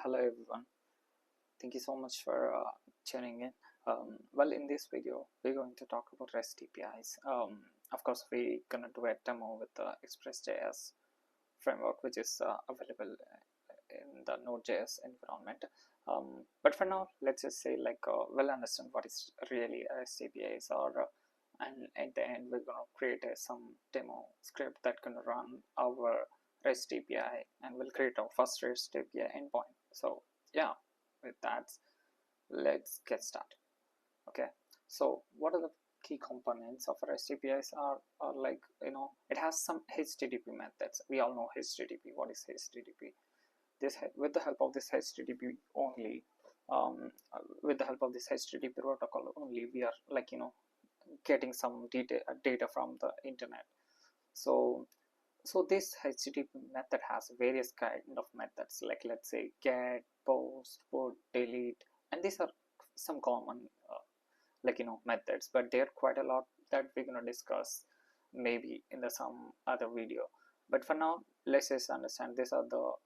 Hello everyone. Thank you so much for tuning in. Well, in this video, we're going to talk about REST APIs. Of course, we're gonna do a demo with the Express.js framework, which is available in the Node.js environment. But for now, let's just say we'll understand what is really REST APIs and at the end, we're gonna create some demo script that can run our REST API, and we'll create our first REST API endpoint. So yeah, with that, let's get started. Okay, so what are the key components of REST APIs are like, it has some HTTP methods. We all know HTTP. What is HTTP? With the help of this HTTP only, with the help of this HTTP protocol only, we are getting some data from the internet. So this HTTP method has various kind of methods, like let's say get, post, put, delete, and these are some common methods, but there are quite a lot that we're going to discuss maybe in some other video. But for now, let's just understand these are the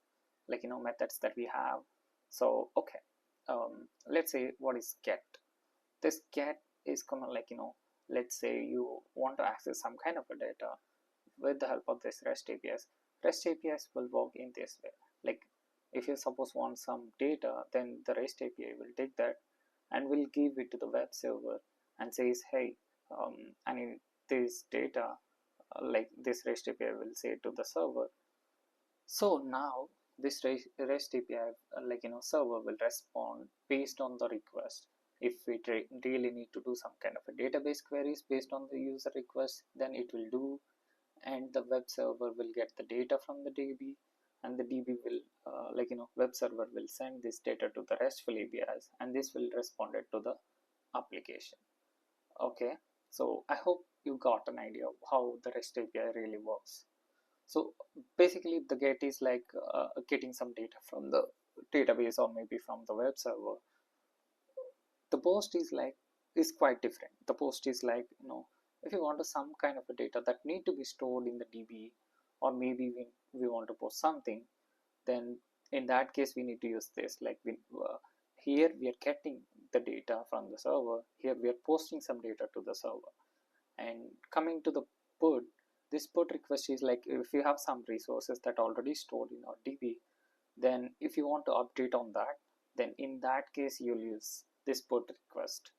methods that we have. So okay, let's say what is get. This get is gonna let's say you want to access some kind of a data with the help of this REST APIs. REST APIs will work in this way. Like if you suppose want some data, then the REST API will take that and will give it to the web server and says, hey, I need this data. Like this REST API will say to the server. So now this REST API server will respond based on the request. If we really need to do some kind of a database queries based on the user request, then it will do, and the web server will get the data from the DB, and the DB will web server will send this data to the RESTful APIs, and this will respond it to the application. Okay, so I hope you got an idea of how the REST API really works. So basically the get is like getting some data from the database or maybe from the web server. The post is quite different. The post is like, if you want some kind of a data that need to be stored in the DB, or maybe we want to post something, then in that case we need to use this. Here we are getting the data from the server, here we are posting some data to the server. And coming to the put, this put request is like if you have some resources that are already stored in our DB, then if you want to update on that, then in that case you'll use this put request.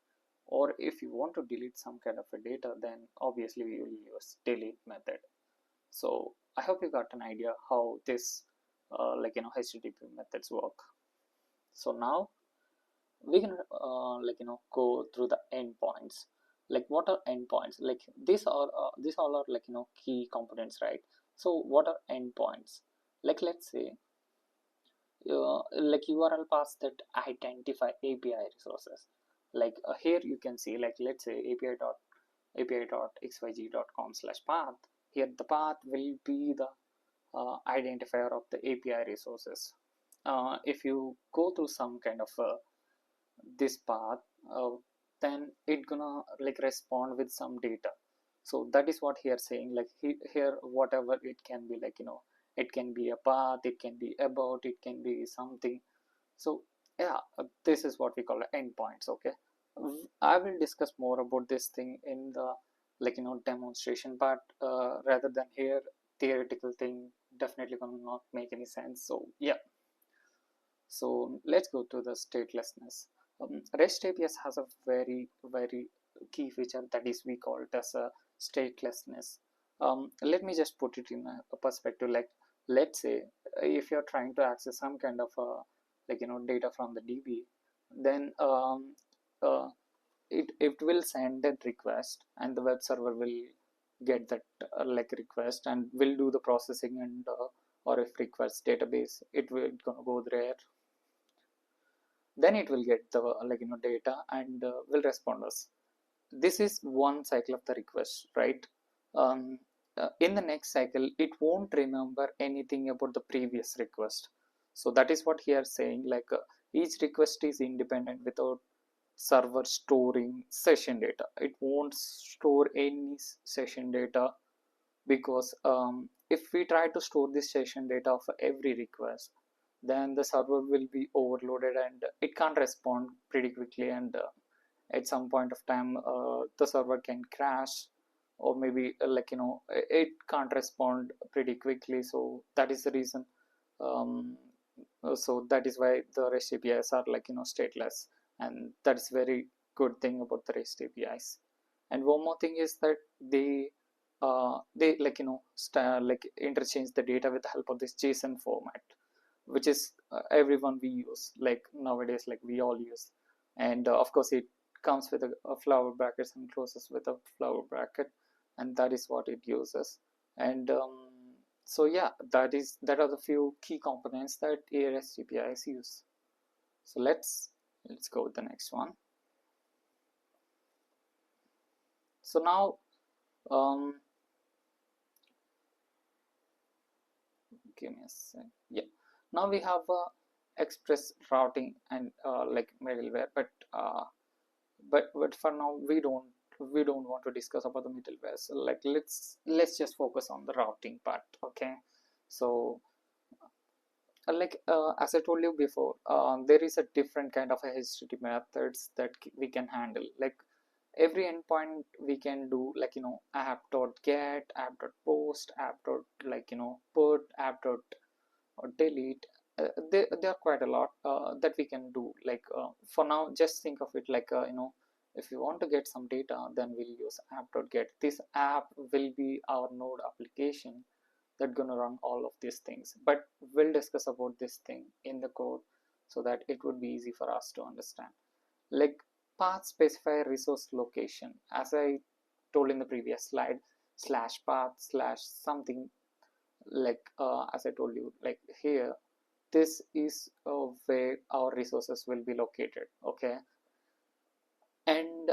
Or if you want to delete some kind of a data, then obviously we will use delete method. So I hope you got an idea how this HTTP methods work. So now we can go through the endpoints. Like what are endpoints? Like these all are key components, right? So what are endpoints? Like let's say like URL paths that identify API resources. Like here you can see, like let's say api.xyz.com/path. Here the path will be the identifier of the API resources. If you go through some kind of this path, then it gonna respond with some data. So that is what here saying, like here whatever it can be, it can be a path, it can be about, it can be something. So yeah, this is what we call endpoints. Okay, I will discuss more about this thing in the demonstration part, rather than here theoretical thing definitely gonna not make any sense. So yeah, so let's go to the statelessness. REST APIs has a very key feature that is we call it as a statelessness. Let me just put it in a perspective. Like let's say if you're trying to access some kind of data from the DB, then it will send that request, and the web server will get that request and will do the processing, and or if request database, it will gonna go there, then it will get the data and will respond us. This is one cycle of the request, right? In the next cycle it won't remember anything about the previous request. So that is what here saying, each request is independent without server storing session data. It won't store any session data, because if we try to store this session data of every request, then the server will be overloaded and it can't respond pretty quickly, and at some point of time the server can crash, or maybe it can't respond pretty quickly. So that is the reason. um, so that is why the REST APIs are stateless, and that is very good thing about the REST APIs. And one more thing is that they interchange the data with the help of this JSON format, which is everyone we use, like nowadays, like we all use. And of course it comes with a flower brackets and closes with a flower bracket, and that is what it uses. And so yeah, that are the few key components that REST APIs use. So let's go with the next one. So now give me a sec. Yeah, now we have express routing and like middleware, but for now we don't want to discuss about the middleware. So like let's just focus on the routing part. Okay, so as I told you before, there is a different kind of a HTTP methods that we can handle. Like every endpoint we can do, like app.get, app.post, app.put, app.delete. There are quite a lot that we can do. Like for now, just think of it like if you want to get some data, then we'll use app.get. This app will be our node application that gonna run all of these things, but we'll discuss about this thing in the code so that it would be easy for us to understand. Like path specify resource location, as I told in the previous slide, slash path slash something, like as I told you, like here this is where our resources will be located. Okay, and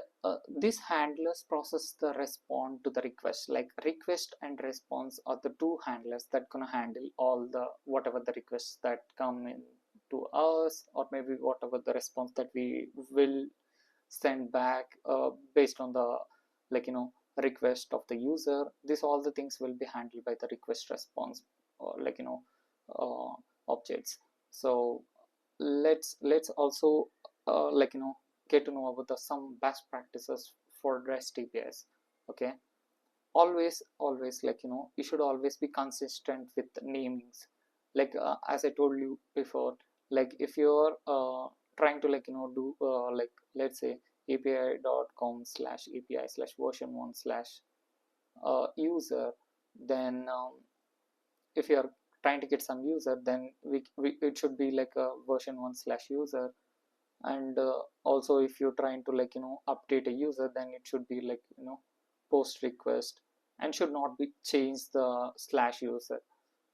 these handlers process the respond to the request. Like request and response are the two handlers that gonna handle all the whatever the requests that come in to us, or maybe whatever the response that we will send back based on the request of the user. This all the things will be handled by the request response, or uh, objects. So let's also get to know about the some best practices for REST APIs. Okay, always you should always be consistent with namings. Like as I told you before, like if you're trying to do let's say api.com slash api slash version 1 slash user, then if you're trying to get some user, then it should be like a version 1 slash user. And also if you're trying to update a user, then it should be like post request, and should not be change the slash user.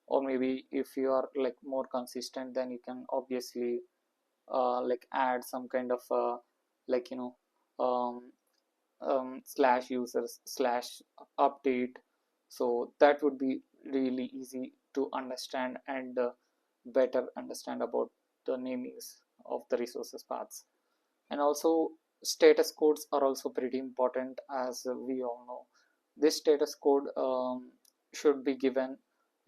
Or maybe if you are like more consistent, then you can obviously add some kind of like um, slash users slash update. So that would be really easy to understand, and better understand about the namings of the resources paths. And also status codes are also pretty important, as we all know. This status code should be given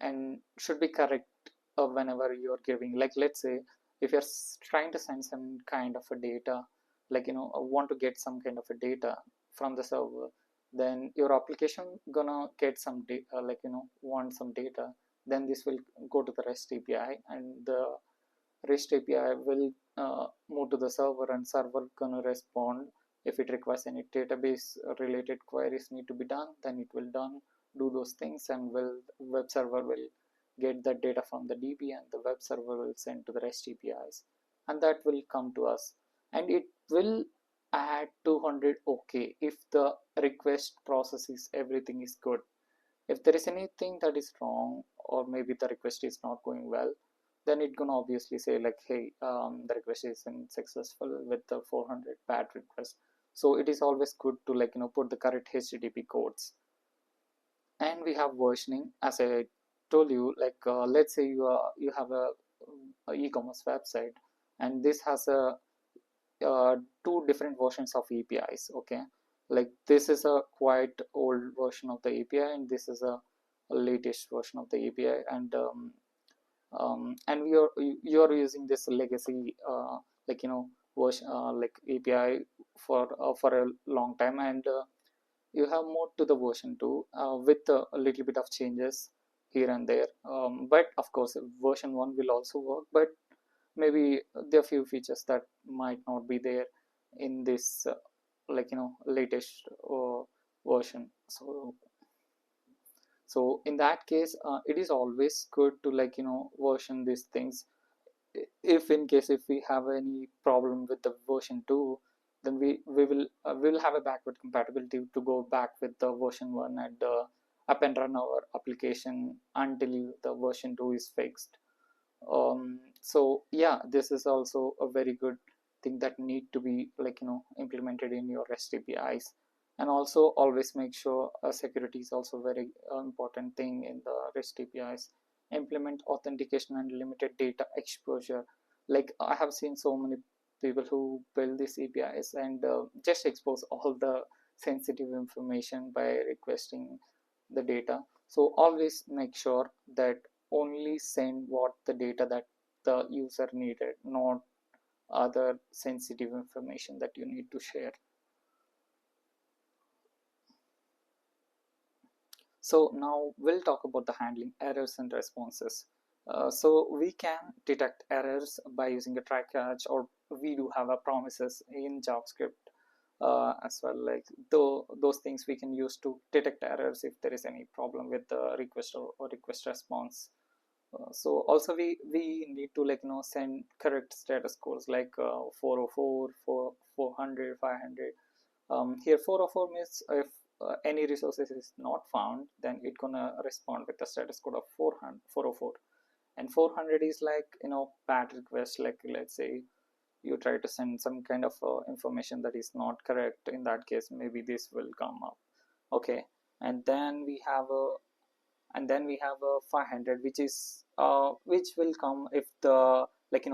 and should be correct whenever you're giving, like let's say if you're trying to send some kind of a data, want to get some kind of a data from the server, then your application gonna get some data, want some data, then this will go to the REST API, and the REST API will move to the server, and server gonna respond. If it requires any database related queries need to be done, then it will do those things, and web server will get the data from the DB, and the web server will send to the REST APIs, and that will come to us, and it will add 200 OK if the request processes everything is good. If there is anything that is wrong, or maybe the request is not going well, then it gonna obviously say like, hey, the request isn't successful with the 400 bad request. So it is always good to put the correct HTTP codes. And we have versioning, as I told you, like let's say you have a e-commerce website, and this has a two different versions of APIs. Okay, like this is a quite old version of the API, and this is a latest version of the API. And and you're using this legacy like version like API for a long time, and you have moved to the version 2 with a little bit of changes here and there, but of course version 1 will also work, but maybe there are few features that might not be there in this like latest version. So in that case it is always good to like version these things. If in case if we have any problem with the version 2, then we will have a backward compatibility to go back with the version 1 and up and run our application until the version 2 is fixed. So yeah, this is also a very good thing that need to be like implemented in your REST APIs. And also always make sure security is also very important thing in the REST APIs. Implement authentication and limited data exposure. Like I have seen so many people who build these APIs and just expose all the sensitive information by requesting the data. So always make sure that only send what the data that the user needed, not other sensitive information that you need to share. So now we'll talk about the handling errors and responses. So we can detect errors by using a try catch, or we do have a promises in JavaScript as well. Like those things we can use to detect errors if there is any problem with the request or request response. So also we need to like send correct status codes like 404, 400, 500. Here 404 means if any resources is not found, then it gonna respond with the status code of 400, 404. And 400 is like bad request, like let's say you try to send some kind of information that is not correct. In that case maybe this will come up. Okay, and then we have a 500, which is which will come if the like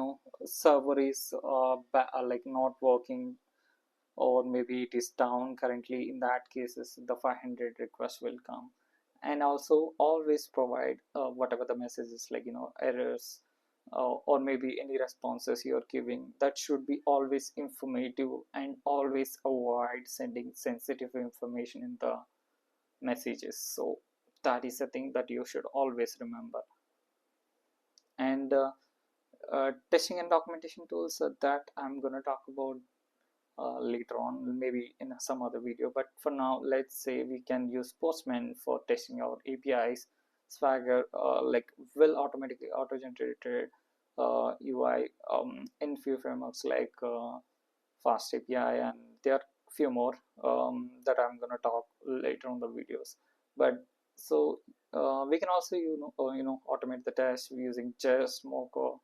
server is like not working, or maybe it is down currently. In that cases the 500 request will come. And also always provide whatever the message is, like errors or maybe any responses you're giving, that should be always informative, and always avoid sending sensitive information in the messages. So that is a thing that you should always remember. And testing and documentation tools that I'm gonna talk about later on, maybe in some other video. But for now, let's say we can use Postman for testing our APIs. Swagger like will automatically auto-generated UI in few frameworks like Fast API, and there are few more that I'm gonna talk later on the videos. But so we can also automate the test using just Mocha.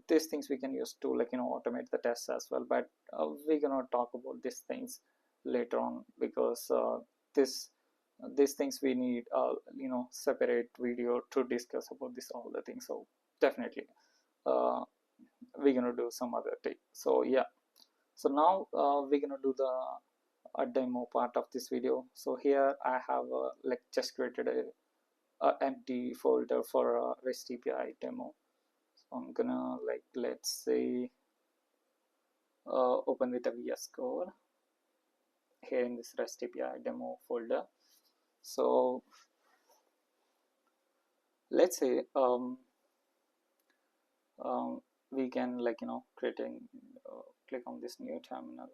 These things we can use to like automate the tests as well. But we're gonna talk about these things later on, because this these things we need separate video to discuss about this all the things. So definitely we're gonna do some other thing. So yeah, so now we're gonna do the demo part of this video. So here I have like just created a empty folder for a REST API demo. So I'm gonna like, let's say open with a VS Code here in this REST API demo folder. So let's say we can like creating click on this new terminal.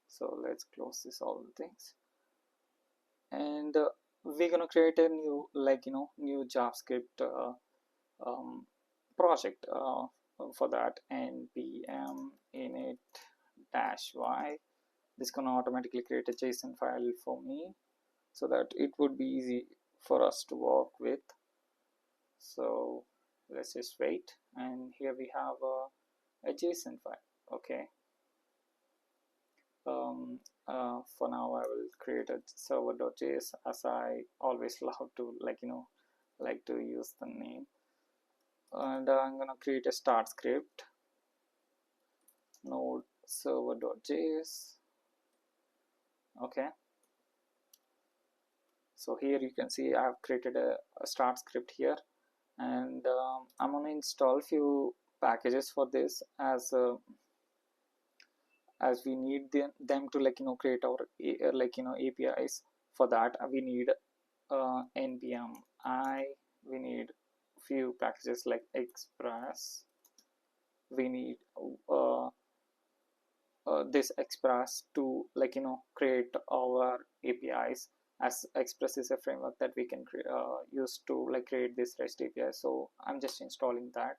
So let's close this all the things, and we're gonna create a new like new JavaScript project for that. npm init -y. This is gonna automatically create a JSON file for me, so that it would be easy for us to work with. So let's just wait, and here we have a JSON file. Okay, for now I will create a server.js, as I always love to like like to use the name. And I'm gonna create a start script, node server.js. Okay, So here you can see I have created a start script here, and I'm gonna install few packages for this, as we need them to create our APIs. For that we need npm I, we need few packages like Express, we need this Express to create our APIs, as Express is a framework that we can use to create this REST API. So I'm just installing that,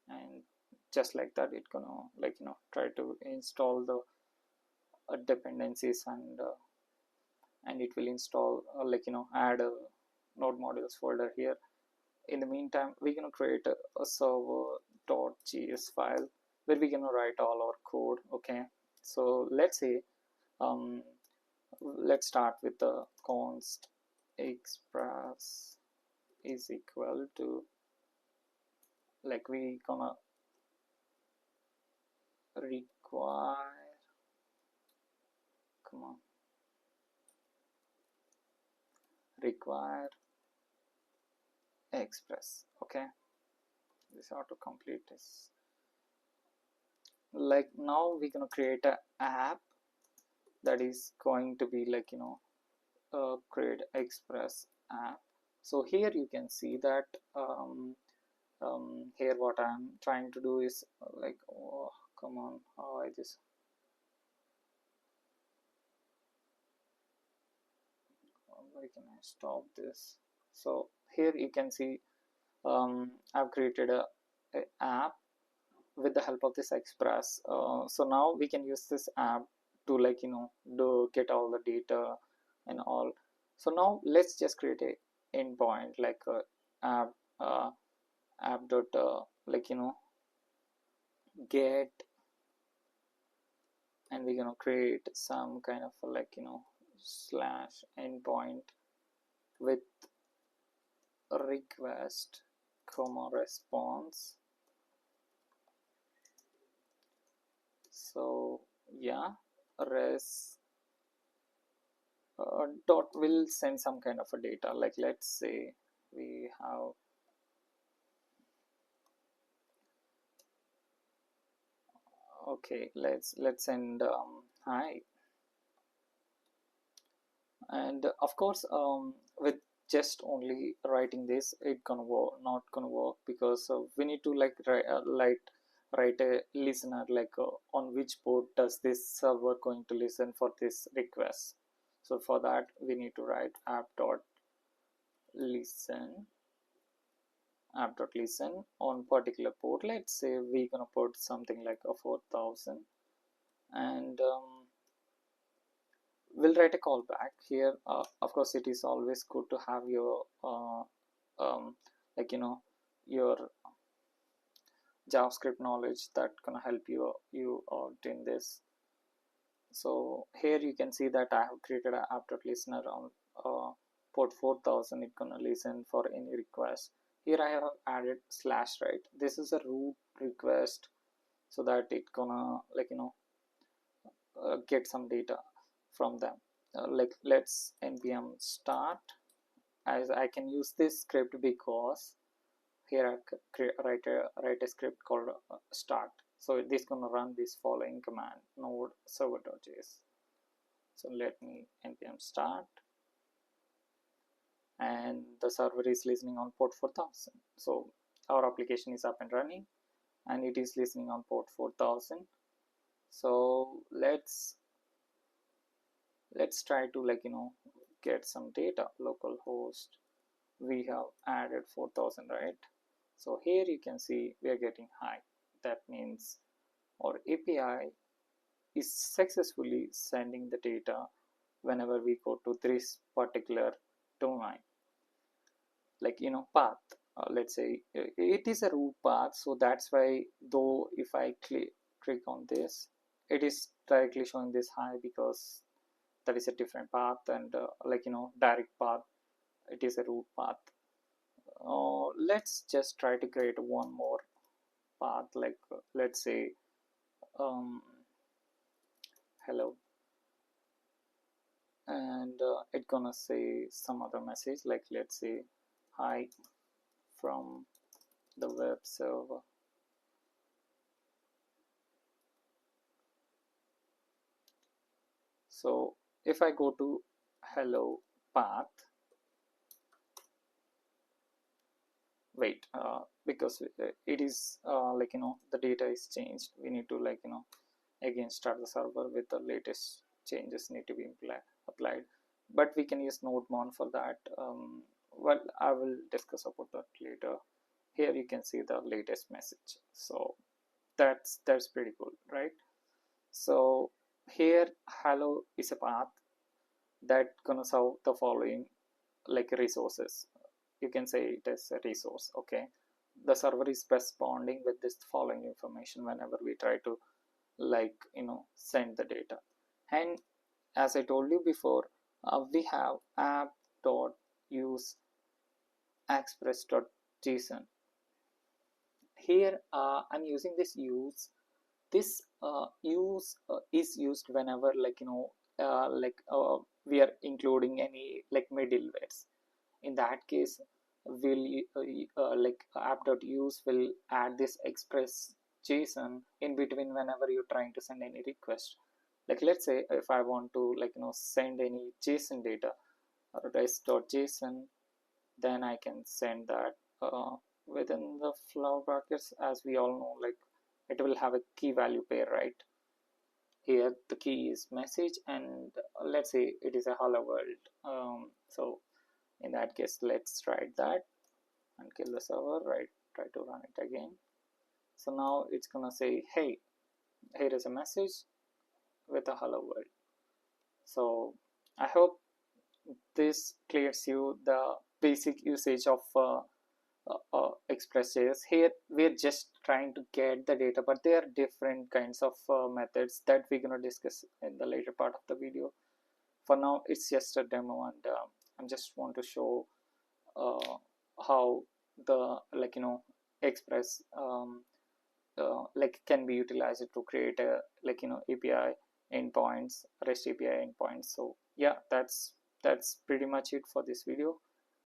and just like that it gonna try to install the dependencies, and it will install add a node modules folder here. In the meantime, we're gonna create a server.js file where we're gonna write all our code. Okay, so let's say let's start with the const express is equal to, we gonna require, come on, require express. Okay, this autocomplete is now we're gonna create an app that is going to be create express app. So here you can see that here what I'm trying to do is oh come on, how I just why can I stop this? So here you can see I've created a app with the help of this Express. So now we can use this app to do get all the data and all. So now let's just create a endpoint like app app dot get, and we're gonna create some kind of slash endpoint with request comma response. So yeah, res dot will send some kind of a data, let's say we have okay, let's send hi, and of course with just only writing this it gonna work, not gonna work, because we need to write a listener on which port does this server going to listen for this request. So for that we need to write app.listen on particular port. Let's say we're gonna put something like a 4000, and we'll write a callback here. Of course it is always good to have your your JavaScript knowledge that gonna help you out in this. So here you can see that I have created an app.listener on port 4000. It's gonna listen for any request. Here I have added slash, right? This is a root request, so that it gonna get some data from them. Let's npm start, as I can use this script because here I write a script called start. So this gonna run this following command: node server.js. So let me npm start, and the server is listening on port 4000. So our application is up and running, and it is listening on port 4000. So let's try to get some data. Localhost, we have added 4000, right? So here you can see we are getting high. That means our API is successfully sending the data whenever we go to this particular domain, path. Let's say it is a root path, so that's why, though if I click on this, it is directly showing this high, because that is a different path, and direct path, it is a root path. Let's just try to create one more path, let's say hello. and it's gonna say some other message, like let's say hi from the web server. So if I go to hello path, wait, because it is the data is changed, we need to again start the server with the latest changes need to be applied, but we can use nodemon for that. Well, I will discuss about that later. Here you can see the latest message, so that's pretty cool, right? So here hello is a path that gonna serve the following like resources. You can say it as a resource. Okay, the server is responding with this following information whenever we try to send the data. And as I told you before, we have app.use express.json. Here I'm using this use. This use is used whenever we are including any like middlewares. In that case, will app.use will add this express JSON in between whenever you're trying to send any request. Like let's say if I want to send any JSON data or rest.json, then I can send that within the flower brackets. As we all know, like it will have a key value pair, right? Here the key is message, and let's say it is a hello world. So in that case, let's try that and kill the server, right? Try to run it again. So now it's gonna say, hey, here is a message with a hello world. So I hope this clears you the basic usage of Express.js. Here we're just trying to get the data, but there are different kinds of methods that we're gonna discuss in the later part of the video. For now, it's just a demo, and I just want to show how the Express can be utilized to create a API endpoints, REST API endpoints. So yeah, that's pretty much it for this video.